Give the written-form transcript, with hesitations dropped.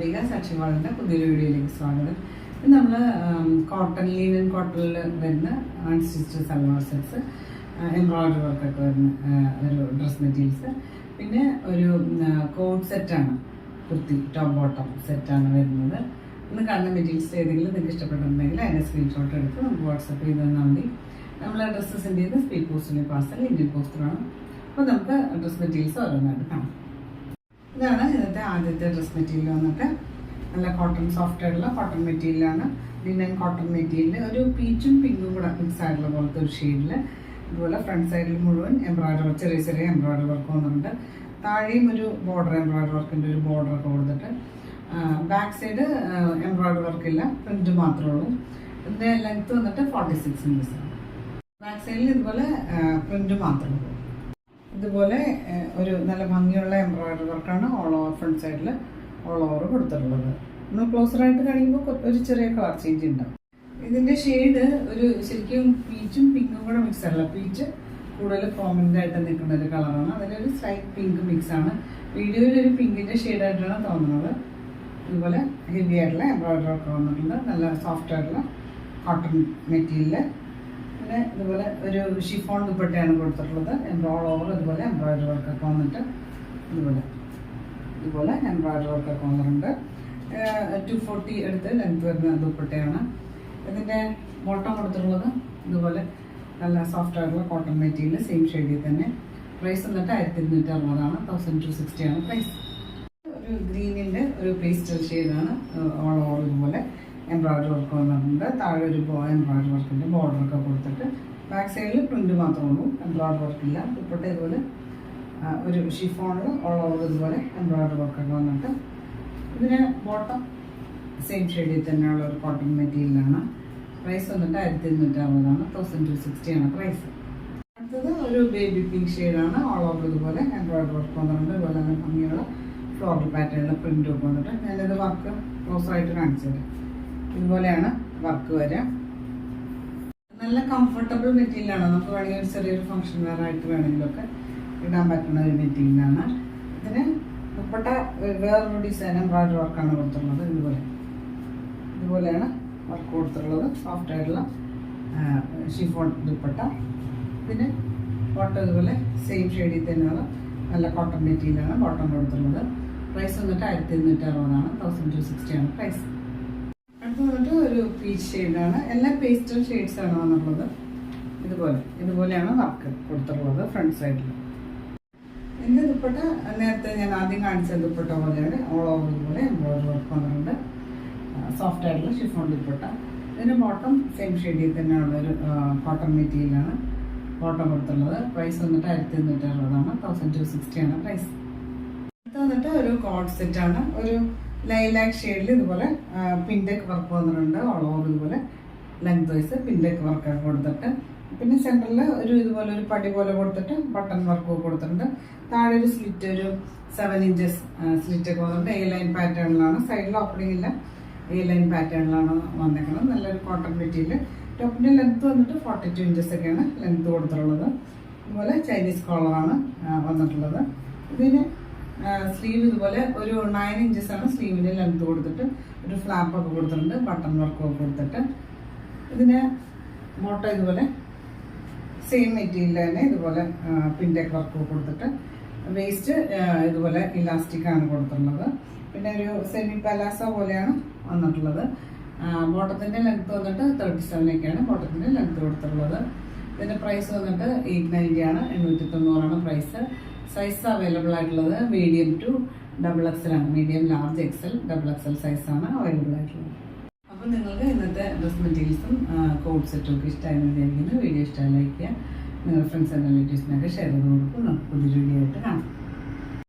അംബിക സാക്ഷിവാളിൻ്റെ പുതിയൊരു വീഡിയോയിലേക്ക് സ്വാഗതം. നമ്മൾ കോട്ടൺ ലീനൻ കോട്ടണിൽ വരുന്ന അൺസ്റ്റിച്ച്ഡ് സൽവാർ സെറ്റ്സ്, എംബ്രോയിഡറി വർക്കൊക്കെ വരുന്ന ഒരു ഡ്രസ് മെറ്റീരിയൽസ്, പിന്നെ ഒരു കോട്ട് സെറ്റാണ്, കുർത്തി ടോപ്പ് ബോട്ടം സെറ്റാണ് വരുന്നത്. ഇന്ന് കാണുന്ന മെറ്റീരിയൽസ് ഏതെങ്കിലും നിങ്ങൾക്ക് ഇഷ്ടപ്പെട്ടിട്ടുണ്ടെങ്കിൽ അതിൻ്റെ സ്ക്രീൻഷോട്ട് എടുത്ത് നമുക്ക് വാട്സപ്പ് ചെയ്ത് തന്നാൽ മതി. നമ്മൾ ഡ്രസ്സ് സെൻഡ് ചെയ്ത് സ്പീഡ് പോസ്റ്റിലെ പാർസൽ ഇന്ത്യൻ പോസ്റ്ററാണ്. അപ്പോൾ നമുക്ക് ഡ്രസ് മെറ്റീരിയൽസ് ഓരോന്നായിട്ട് കാണാം. ഇതാണ് ഇന്നത്തെ ആദ്യത്തെ ഡ്രസ് മെറ്റീരിയൽ വന്നിട്ട് നല്ല കോട്ടൺ സോഫ്റ്റ് ആയിട്ടുള്ള കോട്ടൺ മെറ്റീരിയലാണ്. ലിനൻ കോട്ടൺ മെറ്റീരിയൽ ഒരു പീച്ചും പിങ്കും കൂടെ മിക്സ് ആയിട്ടുള്ള പോലത്തെ ഒരു ഷെയ്ഡിൽ, അതുപോലെ ഫ്രണ്ട് സൈഡിൽ മുഴുവൻ എംബ്രോയിഡറി വർക്ക്, ചെറിയ ചെറിയ എംബ്രോയിഡറി വർക്ക് വന്നിട്ടുണ്ട്. താഴെയും ഒരു ബോർഡർ എംബ്രോയിഡറി വർക്കിൻ്റെ ഒരു ബോർഡറൊക്കെ കൊടുത്തിട്ട്, ബാക്ക് സൈഡ് എംബ്രോയിഡറി വർക്കില്ല, പ്രിന്റ് മാത്രമേ ഉള്ളൂ. ഇതിൻ്റെ ലെങ്ത്ത് വന്നിട്ട് 46 ഇഞ്ചസ് ആണ്. ബാക്ക് സൈഡിൽ ഇതുപോലെ പ്രിന്റ് മാത്രമേ ഉള്ളൂ. ഇതുപോലെ ഒരു നല്ല ഭംഗിയുള്ള എംബ്രോയിഡറി വർക്കാണ് ഓൾ ഓവർ ഫ്രണ്ട് സൈഡിൽ ഓൾ ഓവർ കൊടുത്തിട്ടുള്ളത്. നമ്മൾ ക്ലോസറായിട്ട് കഴിയുമ്പോൾ ഒരു ചെറിയ കളർ ചേഞ്ച് ഉണ്ടാവും. ഇതിൻ്റെ ഷെയ്ഡ് ഒരു ശരിക്കും പീച്ചും പിങ്കും കൂടെ മിക്സ് ആണല്ലോ. പീച്ച് കൂടുതൽ പ്രോമിനൻ്റ് ആയിട്ട് നിൽക്കുന്ന ഒരു കളറാണ്, അതിലൊരു സ്ലൈറ്റ് പിങ്ക് മിക്സ് ആണ്. വീഡിയോയിൽ ഒരു പിങ്കിൻ്റെ ഷെയ്ഡായിട്ടാണ് തോന്നുന്നത്. ഇതുപോലെ ഹെവി ആയിട്ടുള്ള എംബ്രോയിഡറി വർക്ക് വന്നിട്ടുണ്ട്, നല്ല സോഫ്റ്റ് ആയിട്ടുള്ള കോട്ടൺ മെറ്റീരിയൽ. പിന്നെ ഇതുപോലെ ഒരു ഷിഫോൺ ദുപ്പട്ടയാണ് കൊടുത്തിട്ടുള്ളത്. ഓൾ ഓവർ ഇതുപോലെ എംബ്രോയിഡറി വർക്കൊക്കെ വന്നിട്ട് ഇതുപോലെ എംബ്രോയിഡറി വർക്കൊക്കെ വന്നിട്ടുണ്ട്. 240 എടുത്ത് ലെങ്ത് വരുന്ന ദുപ്പട്ടയാണ്. ഇതിൻ്റെ ബോട്ടം കൊടുത്തിട്ടുള്ളത് ഇതുപോലെ നല്ല സോഫ്റ്റ് ആയിട്ടുള്ള കോട്ടൺ മെറ്റീരിയൽ, സെയിം ഷെയ്ഡിൽ തന്നെ. പ്രൈസ് വന്നിട്ട് 1260 1260 ആണ് പ്രൈസ്. ഒരു ഗ്രീനിൻ്റെ ഒരു പേസ്റ്റൽ ഷെയ്ഡാണ്. ഓൾ ഓവർ ഇതുപോലെ എംബ്രോയിഡറി വർക്ക് വന്നിട്ടുണ്ട്. താഴെ ഒരു എംബ്രോയിഡറി വർക്കിൻ്റെ ബോർഡറൊക്കെ കൊടുത്തിട്ട്, ബാക്ക് സൈഡിൽ പ്രിന്റ് മാത്രമേ ഉള്ളൂ, എംബ്രോയിഡറി വർക്കില്ല. ദുപ്പട്ട ഇതുപോലെ ഒരു ഷിഫോണിൽ ഓൾ ഓവർ ഇതുപോലെ എംബ്രോയിഡറി വർക്കൊക്കെ വന്നിട്ട്, ഇതിന് ബോട്ടം സെയിം ഷെയ്ഡിൽ തന്നെയുള്ള ഒരു കോട്ടൺ മെറ്റീരിയലാണ്. പ്രൈസ് വന്നിട്ട് 1260 1260 ആണ് പ്രൈസ്. അടുത്തത് ഒരു ബേബി പിങ്ക് ഷെയ്ഡാണ്. ഓൾ ഓവർ ഇതുപോലെ എംബ്രോയിഡറി വർക്ക് വന്നിട്ടുണ്ട്. ഇതുപോലെ തന്നെ ഭംഗിയുള്ള ഫ്ലോറൽ പാറ്റേണിൽ പ്രിന്റ് ഒക്കെ വന്നിട്ട്, ഞാനിത് വർക്ക് ക്ലോസ് ആയിട്ട് കാണിച്ചു തരാം. ഇതുപോലെയാണ് വർക്ക് വരിക. നല്ല കംഫർട്ടബിൾ മെറ്റീരിയലാണ്. നമുക്ക് വേണമെങ്കിൽ ഒരു ചെറിയൊരു ഫംഗ്ഷൻ വെയർ ആയിട്ട് വേണമെങ്കിലൊക്കെ ഇടാൻ പറ്റുന്ന ഒരു മെറ്റീരിയലാണ്. ഇതിന് ദുപ്പട്ട വേറൊരു ഡിസൈൻ എംബ്രോയിഡറി വർക്കാണ് കൊടുത്തിട്ടുള്ളത്. ഇതുപോലെയാണ് വർക്ക് കൊടുത്തിട്ടുള്ളത്. സോഫ്റ്റ് ആയിട്ടുള്ള ഷിഫോൺ ദുപ്പട്ട. ഇതിന് ബോട്ടം ഇതുപോലെ സെയിം ഷെയ്ഡിൽ തന്നെയുള്ള നല്ല കോട്ടൺ മെറ്റീരിയലാണ് ബോട്ടം കൊടുത്തിട്ടുള്ളത്. പ്രൈസ് വന്നിട്ട് 1260 1260 ആണ് പ്രൈസ്. അടുത്ത് വന്നിട്ട് ഒരു പീച്ച് ഷെയ്ഡാണ്. എല്ലാം പേസ്റ്റൽ ഷെയ്ഡ്സ് ആണ് വന്നിട്ടുള്ളത്. ഇതുപോലെയാണ് വർക്ക് കൊടുത്തിട്ടുള്ളത് ഫ്രണ്ട് സൈഡിൽ. ഇതിൻ്റെ ദുപ്പട്ട നേരത്തെ ഞാൻ ആദ്യം കാണിച്ച ദുപ്പട്ട പോലെയാണ്. ഓൾ ഓവർ ഇതുപോലെ എംബ്രോയിഡറി വർക്ക് വന്നിട്ടുണ്ട്. സോഫ്റ്റ് ആയിട്ടുള്ള ഷിഫോൺ ദുപ്പട്ട. ഇതിൻ്റെ ബോട്ടം സെയിം ഷെയ്ഡിൽ തന്നെയുള്ളൊരു കോട്ടൺ മെറ്റീരിയലാണ് ബോട്ടം കൊടുത്തിട്ടുള്ളത്. പ്രൈസ് വന്നിട്ട് 1260 1260 ആണ് പ്രൈസ്. അടുത്ത് വന്നിട്ട് ഒരു കോഡ് സെറ്റാണ്. ഒരു ലൈലാക്ക് ഷെയ്ഡിൽ ഇതുപോലെ പിൻഡെക്ക് വർക്ക് വന്നിട്ടുണ്ട്. ഓൾ ഓവർ ഇതുപോലെ ലെങ്ത് വൈസ് പിൻഡെക്ക് വർക്കൊക്കെ കൊടുത്തിട്ട്, പിന്നെ സെൻറ്ററിൽ ഇതുപോലെ ഒരു പടി പോലെ കൊടുത്തിട്ട് ബട്ടൺ വർക്ക് കൊടുത്തിട്ടുണ്ട്. താഴെ ഒരു സ്ലിറ്റ്, ഒരു 7 ഇഞ്ചസ് സ്ലിറ്റ് ഒക്കെ വന്നിട്ട് എ ലൈൻ പാറ്റേണിലാണ്. സൈഡിൽ ഓപ്പണിംഗ് ഇല്ല, എ ലൈൻ പാറ്റേണിലാണ് വന്നേക്കുന്നത്. നല്ലൊരു കോട്ടൺ മെറ്റീരിയൽ. ടോപ്പിൻ്റെ ലെങ്ത് വന്നിട്ട് 42 ഇഞ്ചസ് ഒക്കെയാണ് ലെങ്ത് കൊടുത്തിട്ടുള്ളത്. അതുപോലെ ചൈനീസ് കോളറാണ് വന്നിട്ടുള്ളത്. ഇതിന് സ്ലീവ് ഇതുപോലെ ഒരു 9 ഇഞ്ചസ് ആണ് സ്ലീവിൻ്റെ ലെങ്ത് കൊടുത്തിട്ട്, ഒരു ഫ്ലാപ്പൊക്കെ കൊടുത്തിട്ടുണ്ട്, ബട്ടൺ വർക്കൊക്കെ കൊടുത്തിട്ട്. ഇതിന് ബോട്ടം ഇതുപോലെ സെയിം മെറ്റീരിയൽ തന്നെ ഇതുപോലെ പിൻഡെക്ക് വർക്ക് കൊടുത്തിട്ട്, വേസ്റ്റ് ഇതുപോലെ ഇലാസ്റ്റിക് ആണ് കൊടുത്തിട്ടുള്ളത്. പിന്നെ ഒരു സെമി പലാസ പോലെയാണ് വന്നിട്ടുള്ളത്. ബോട്ടത്തിൻ്റെ ലെങ്ത് വന്നിട്ട് 37 ഒക്കെയാണ് ബോട്ടത്തിൻ്റെ ലെങ്ത് കൊടുത്തിട്ടുള്ളത്. ഇതിൻ്റെ പ്രൈസ് വന്നിട്ട് 890 ആണ് 890 പ്രൈസ്. സൈസ് അവൈലബിൾ ആയിട്ടുള്ളത് മീഡിയം ടു XXL ആണ്. മീഡിയം, ലാർജ്, XL, XXL സൈസാണ് അവൈലബിൾ ആയിട്ടുള്ളത്. അപ്പോൾ നിങ്ങൾക്ക് ഇന്നത്തെ ഡ്രസ് മെറ്റീരിയൽസും കോഡ് സെറ്റും ഒക്കെ ഇഷ്ടമായെന്ന് വിചാരിക്കുന്നു. വീഡിയോ ഇഷ്ടമായി ലൈക്ക് ചെയ്യുക. നിങ്ങളുടെ ഫ്രണ്ട്സ് ആൻഡ് റിലേറ്റീവ്സിനൊക്കെ ഷെയർ ചെയ്ത് കൊടുക്കും. നമുക്ക് പുതിയൊരു വീഡിയോ ആയിട്ട് കാണാം.